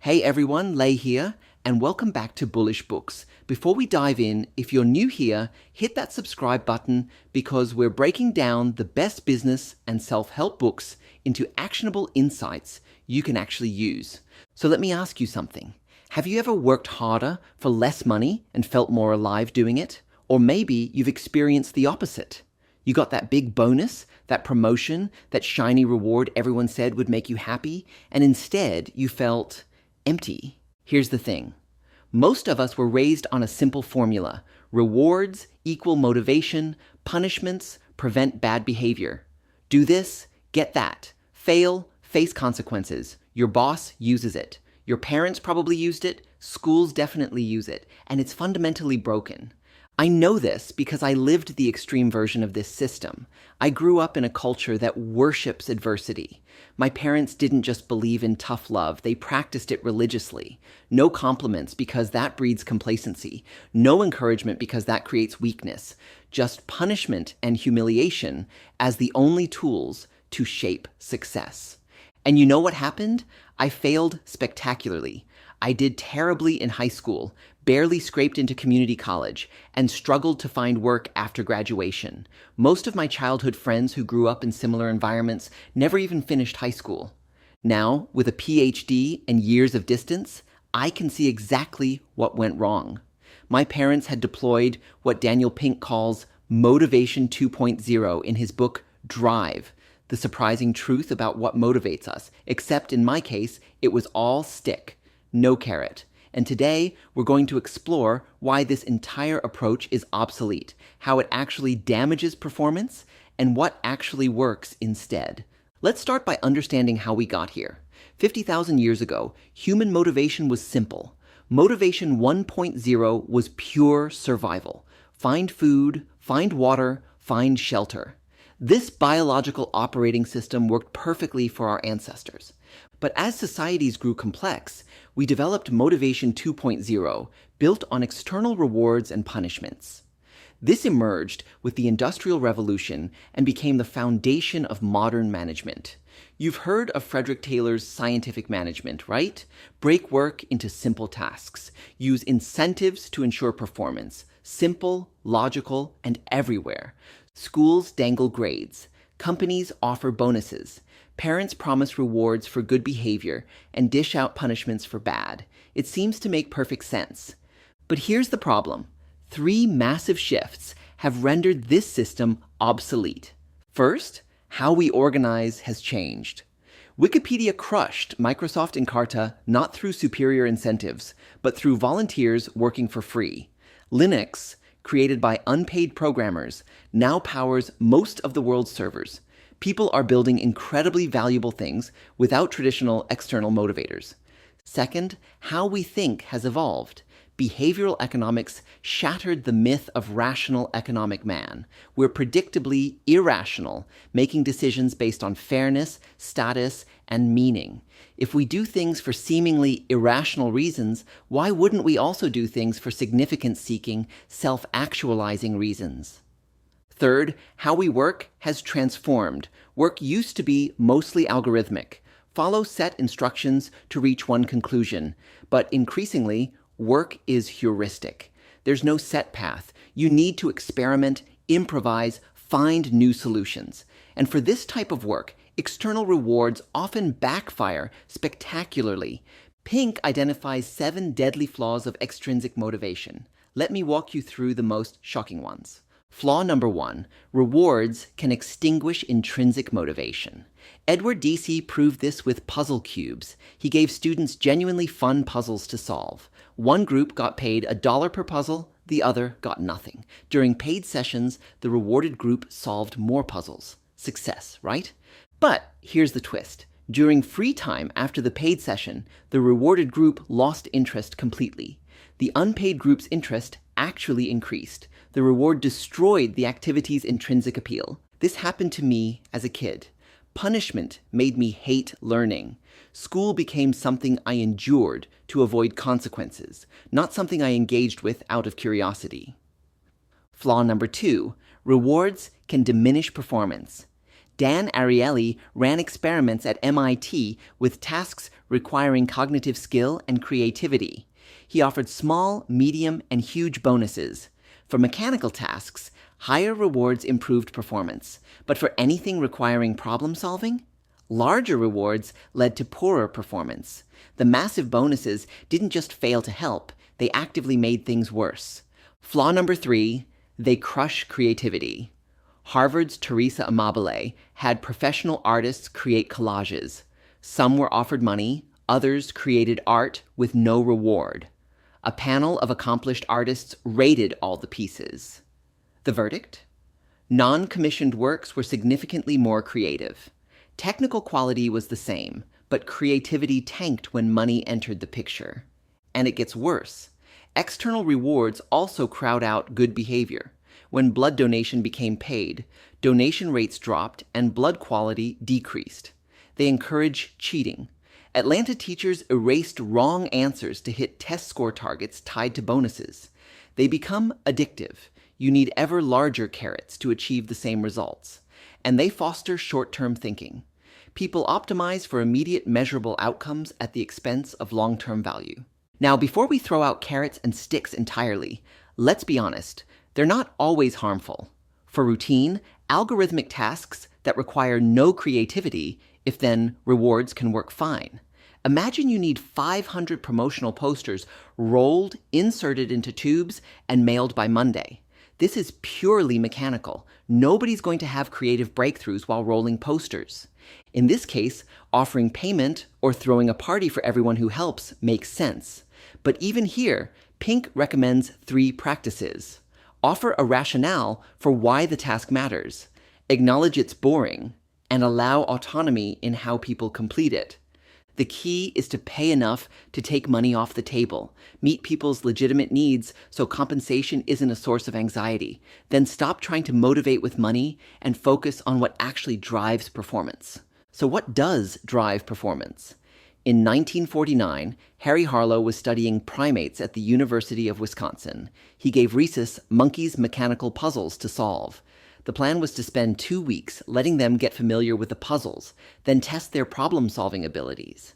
Hey everyone, Lei here, and welcome back to Bullish Books. Before we dive in, if you're new here, hit that subscribe button because we're breaking down the best business and self-help books into actionable insights you can actually use. So let me ask you something. Have you ever worked harder for less money and felt more alive doing it? Or maybe you've experienced the opposite. You got that big bonus, that promotion, that shiny reward everyone said would make you happy, and instead you felt empty. Here's the thing. Most of us were raised on a simple formula. Rewards equal motivation, punishments prevent bad behavior. Do this, get that. Fail, face consequences. Your boss uses it. Your parents probably used it. Schools definitely use it. And it's fundamentally broken. I know this because I lived the extreme version of this system. I grew up in a culture that worships adversity. My parents didn't just believe in tough love, they practiced it religiously. No compliments because that breeds complacency. No encouragement because that creates weakness. Just punishment and humiliation as the only tools to shape success. And you know what happened? I failed spectacularly. I did terribly in high school, barely scraped into community college, and struggled to find work after graduation. Most of my childhood friends who grew up in similar environments never even finished high school. Now, with a PhD and years of distance, I can see exactly what went wrong. My parents had deployed what Daniel Pink calls Motivation 2.0 in his book Drive, the surprising truth about what motivates us, except in my case, it was all stick. No carrot. And today, we're going to explore why this entire approach is obsolete, how it actually damages performance, and what actually works instead. Let's start by understanding how we got here. 50,000 years ago, human motivation was simple. Motivation 1.0 was pure survival. Find food, find water, find shelter. This biological operating system worked perfectly for our ancestors. But as societies grew complex, we developed Motivation 2.0, built on external rewards and punishments. This emerged with the Industrial Revolution and became the foundation of modern management. You've heard of Frederick Taylor's scientific management, right? Break work into simple tasks. Use incentives to ensure performance. Simple, logical, and everywhere. Schools dangle grades. Companies offer bonuses. Parents promise rewards for good behavior and dish out punishments for bad. It seems to make perfect sense. But here's the problem. 3 massive shifts have rendered this system obsolete. First, how we organize has changed. Wikipedia crushed Microsoft Encarta not through superior incentives, but through volunteers working for free. Linux, created by unpaid programmers, now powers most of the world's servers. People are building incredibly valuable things without traditional external motivators. Second, how we think has evolved. Behavioral economics shattered the myth of rational economic man. We're predictably irrational, making decisions based on fairness, status, and meaning. If we do things for seemingly irrational reasons, why wouldn't we also do things for significance-seeking, self-actualizing reasons? Third, how we work has transformed. Work used to be mostly algorithmic. Follow set instructions to reach one conclusion. But increasingly, work is heuristic. There's no set path. You need to experiment, improvise, find new solutions. And for this type of work, external rewards often backfire spectacularly. Pink identifies 7 deadly flaws of extrinsic motivation. Let me walk you through the most shocking ones. Flaw number 1, rewards can extinguish intrinsic motivation. Edward Deci proved this with puzzle cubes. He gave students genuinely fun puzzles to solve. One group got paid $1 per puzzle, the other got nothing. During paid sessions, the rewarded group solved more puzzles. Success, right? But here's the twist. During free time after the paid session, the rewarded group lost interest completely. The unpaid group's interest actually increased. The reward destroyed the activity's intrinsic appeal. This happened to me as a kid. Punishment made me hate learning. School became something I endured to avoid consequences, not something I engaged with out of curiosity. Flaw number 2, rewards can diminish performance. Dan Ariely ran experiments at MIT with tasks requiring cognitive skill and creativity. He offered small, medium, and huge bonuses. For mechanical tasks, higher rewards improved performance, but for anything requiring problem solving, larger rewards led to poorer performance. The massive bonuses didn't just fail to help, they actively made things worse. Flaw number 3, they crush creativity. Harvard's Teresa Amabile had professional artists create collages. Some were offered money, others created art with no reward. A panel of accomplished artists rated all the pieces. The verdict? Non-commissioned works were significantly more creative. Technical quality was the same, but creativity tanked when money entered the picture. And it gets worse. External rewards also crowd out good behavior. When blood donation became paid, donation rates dropped and blood quality decreased. They encourage cheating. Atlanta teachers erased wrong answers to hit test score targets tied to bonuses. They become addictive. You need ever larger carrots to achieve the same results. And they foster short-term thinking. People optimize for immediate measurable outcomes at the expense of long-term value. Now, before we throw out carrots and sticks entirely, let's be honest, they're not always harmful. For routine, algorithmic tasks that require no creativity, if then rewards can work fine. Imagine you need 500 promotional posters rolled, inserted into tubes, and mailed by Monday. This is purely mechanical. Nobody's going to have creative breakthroughs while rolling posters. In this case, offering payment or throwing a party for everyone who helps makes sense. But even here, Pink recommends 3 practices. Offer a rationale for why the task matters, acknowledge it's boring, and allow autonomy in how people complete it. The key is to pay enough to take money off the table, meet people's legitimate needs so compensation isn't a source of anxiety, then stop trying to motivate with money and focus on what actually drives performance. So what does drive performance? In 1949, Harry Harlow was studying primates at the University of Wisconsin. He gave rhesus monkeys mechanical puzzles to solve. The plan was to spend 2 weeks letting them get familiar with the puzzles, then test their problem-solving abilities.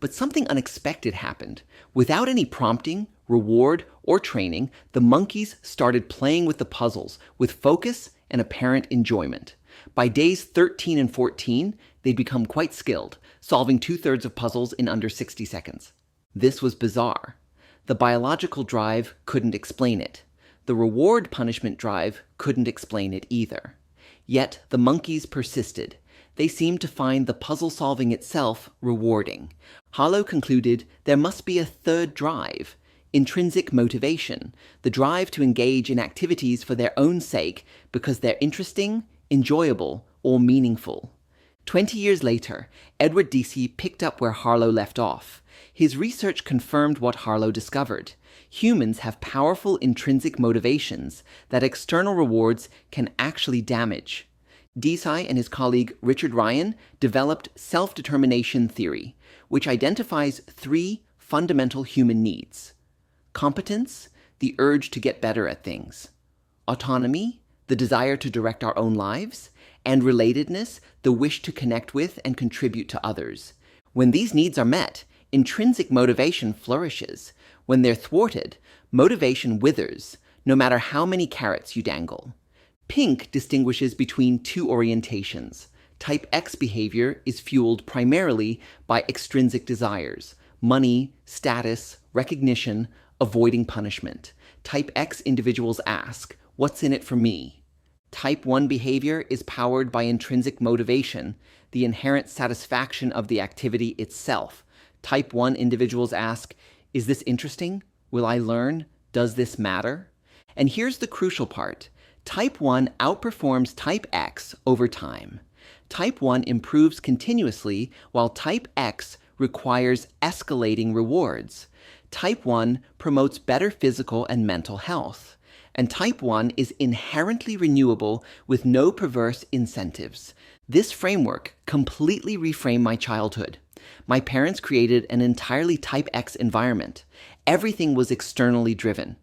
But something unexpected happened. Without any prompting, reward, or training, the monkeys started playing with the puzzles with focus and apparent enjoyment. By days 13 and 14, they'd become quite skilled, solving 2/3 of puzzles in under 60 seconds. This was bizarre. The biological drive couldn't explain it. The reward-punishment drive couldn't explain it either. Yet the monkeys persisted. They seemed to find the puzzle solving itself rewarding. Harlow concluded there must be a third drive, intrinsic motivation, the drive to engage in activities for their own sake because they're interesting, enjoyable, or meaningful. 20 years later, Edward Deci picked up where Harlow left off. His research confirmed what Harlow discovered. Humans have powerful intrinsic motivations that external rewards can actually damage. Deci and his colleague Richard Ryan developed self-determination theory, which identifies 3 fundamental human needs. Competence, the urge to get better at things. Autonomy, the desire to direct our own lives. And relatedness, the wish to connect with and contribute to others. When these needs are met, intrinsic motivation flourishes. When they're thwarted, motivation withers, no matter how many carrots you dangle. Pink distinguishes between 2 orientations. Type X behavior is fueled primarily by extrinsic desires, money, status, recognition, avoiding punishment. Type X individuals ask, "What's in it for me?" Type 1 behavior is powered by intrinsic motivation, the inherent satisfaction of the activity itself. Type 1 individuals ask, "Is this interesting? Will I learn? Does this matter?" And here's the crucial part. Type 1 outperforms Type X over time. Type 1 improves continuously, while Type X requires escalating rewards. Type 1 promotes better physical and mental health. And Type 1 is inherently renewable with no perverse incentives. This framework completely reframed my childhood. My parents created an entirely Type X environment. Everything was externally driven.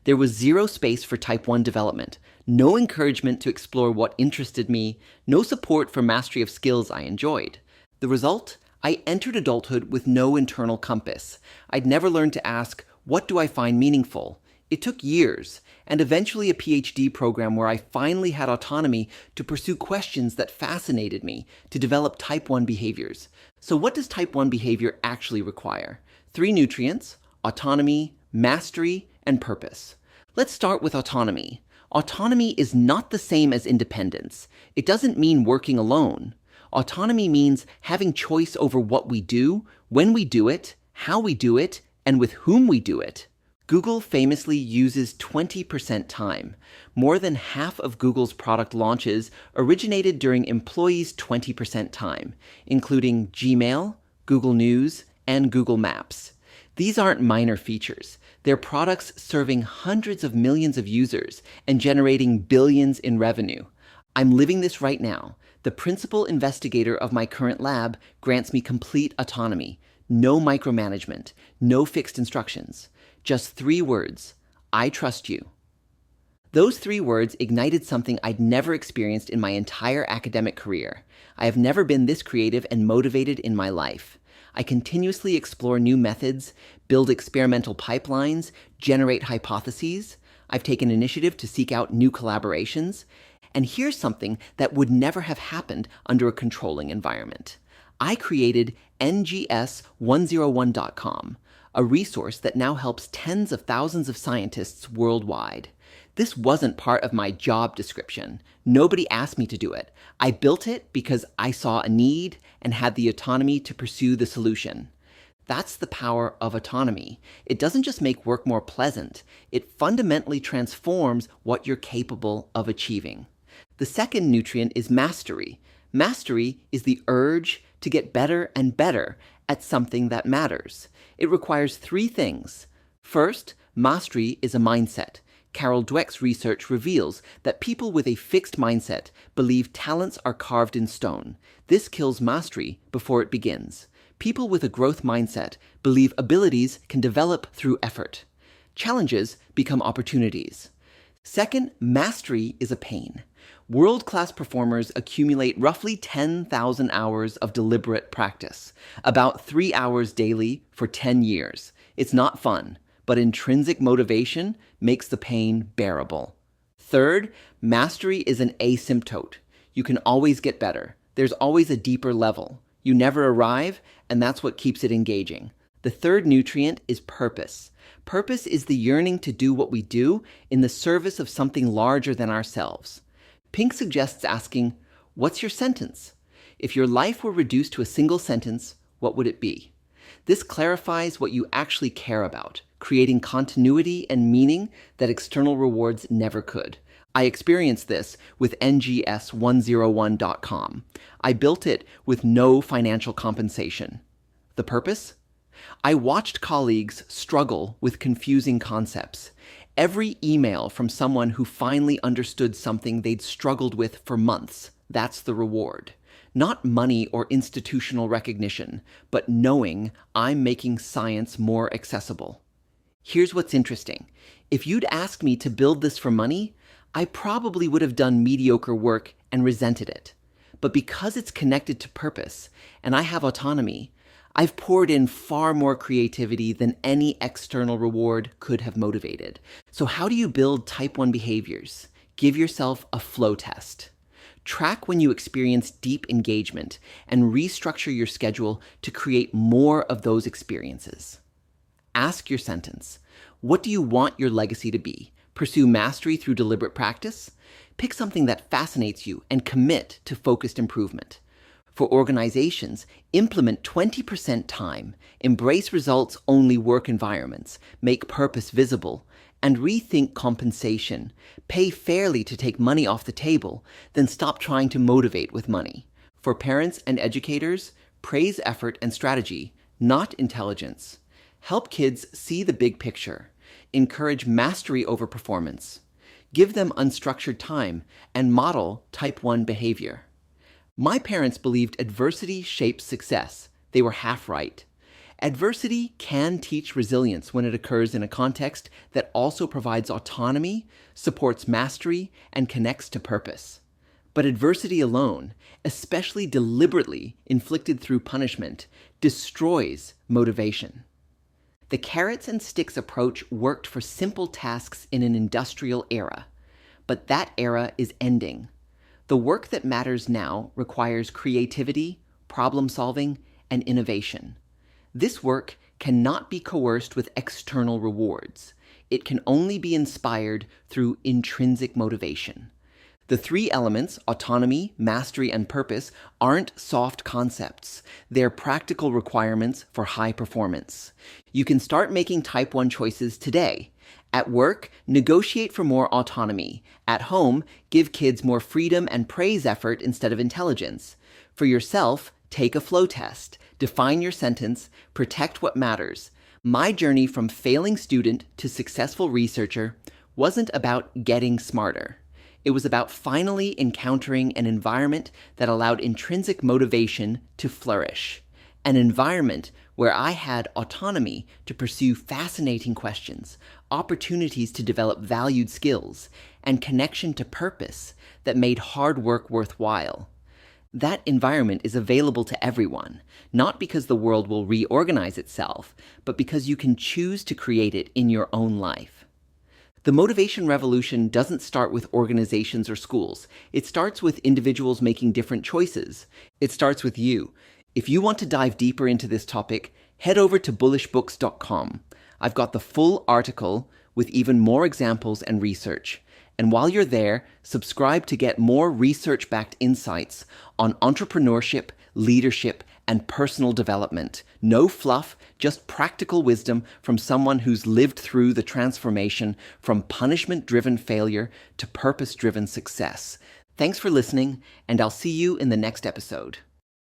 There was zero space for Type 1 development, no encouragement to explore what interested me, no support for mastery of skills I enjoyed. The result? I entered adulthood with no internal compass. I'd never learned to ask, what do I find meaningful? It took years, and eventually a PhD program where I finally had autonomy to pursue questions that fascinated me, to develop Type 1 behaviors. So what does Type 1 behavior actually require? 3 nutrients: autonomy, mastery, and purpose. Let's start with autonomy. Autonomy is not the same as independence. It doesn't mean working alone. Autonomy means having choice over what we do, when we do it, how we do it, and with whom we do it. Google famously uses 20% time. More than half of Google's product launches originated during employees' 20% time, including Gmail, Google News, and Google Maps. These aren't minor features. They're products serving hundreds of millions of users and generating billions in revenue. I'm living this right now. The principal investigator of my current lab grants me complete autonomy. No micromanagement, no fixed instructions. Just 3 words: I trust you. Those 3 words ignited something I'd never experienced in my entire academic career. I have never been this creative and motivated in my life. I continuously explore new methods, build experimental pipelines, generate hypotheses. I've taken initiative to seek out new collaborations. And here's something that would never have happened under a controlling environment. I created NGS101.com, a resource that now helps tens of thousands of scientists worldwide. This wasn't part of my job description. Nobody asked me to do it. I built it because I saw a need and had the autonomy to pursue the solution. That's the power of autonomy. It doesn't just make work more pleasant, it fundamentally transforms what you're capable of achieving. The second nutrient is mastery. Mastery is the urge to get better and better at something that matters. It requires 3 things. First, mastery is a mindset. Carol Dweck's research reveals that people with a fixed mindset believe talents are carved in stone. This kills mastery before it begins. People with a growth mindset believe abilities can develop through effort. Challenges become opportunities. Second, mastery is a pain. World-class performers accumulate roughly 10,000 hours of deliberate practice, about 3 hours daily for 10 years. It's not fun, but intrinsic motivation makes the pain bearable. Third, mastery is an asymptote. You can always get better. There's always a deeper level. You never arrive, and that's what keeps it engaging. The third nutrient is purpose. Purpose is the yearning to do what we do in the service of something larger than ourselves. Pink suggests asking, what's your sentence? If your life were reduced to a single sentence, what would it be? This clarifies what you actually care about, creating continuity and meaning that external rewards never could. I experienced this with NGS101.com. I built it with no financial compensation. The purpose? I watched colleagues struggle with confusing concepts. Every email from someone who finally understood something they'd struggled with for months, that's the reward. Not money or institutional recognition, but knowing I'm making science more accessible. Here's what's interesting. If you'd asked me to build this for money, I probably would have done mediocre work and resented it. But because it's connected to purpose and I have autonomy, I've poured in far more creativity than any external reward could have motivated. So how do you build Type 1 behaviors? Give yourself a flow test. Track when you experience deep engagement and restructure your schedule to create more of those experiences. Ask your sentence. What do you want your legacy to be? Pursue mastery through deliberate practice? Pick something that fascinates you and commit to focused improvement. For organizations, implement 20% time, embrace results-only work environments, make purpose visible, and rethink compensation. Pay fairly to take money off the table, then stop trying to motivate with money. For parents and educators, praise effort and strategy, not intelligence. Help kids see the big picture. Encourage mastery over performance. Give them unstructured time and model Type 1 behavior. My parents believed adversity shapes success. They were half right. Adversity can teach resilience when it occurs in a context that also provides autonomy, supports mastery, and connects to purpose. But adversity alone, especially deliberately inflicted through punishment, destroys motivation. The carrots and sticks approach worked for simple tasks in an industrial era, but that era is ending. The work that matters now requires creativity, problem solving, and innovation. This work cannot be coerced with external rewards. It can only be inspired through intrinsic motivation. The three elements, autonomy, mastery, and purpose, aren't soft concepts. They're practical requirements for high performance. You can start making Type 1 choices today. At work, negotiate for more autonomy. At home, give kids more freedom and praise effort instead of intelligence. For yourself, take a flow test. Define your sentence. Protect what matters. My journey from failing student to successful researcher wasn't about getting smarter. It was about finally encountering an environment that allowed intrinsic motivation to flourish. An environment where I had autonomy to pursue fascinating questions, opportunities to develop valued skills, and connection to purpose that made hard work worthwhile. That environment is available to everyone, not because the world will reorganize itself, but because you can choose to create it in your own life. The motivation revolution doesn't start with organizations or schools. It starts with individuals making different choices. It starts with you. If you want to dive deeper into this topic, head over to bullishbooks.com. I've got the full article with even more examples and research. And while you're there, subscribe to get more research-backed insights on entrepreneurship, leadership, and personal development. No fluff, just practical wisdom from someone who's lived through the transformation from punishment-driven failure to purpose-driven success. Thanks for listening, and I'll see you in the next episode.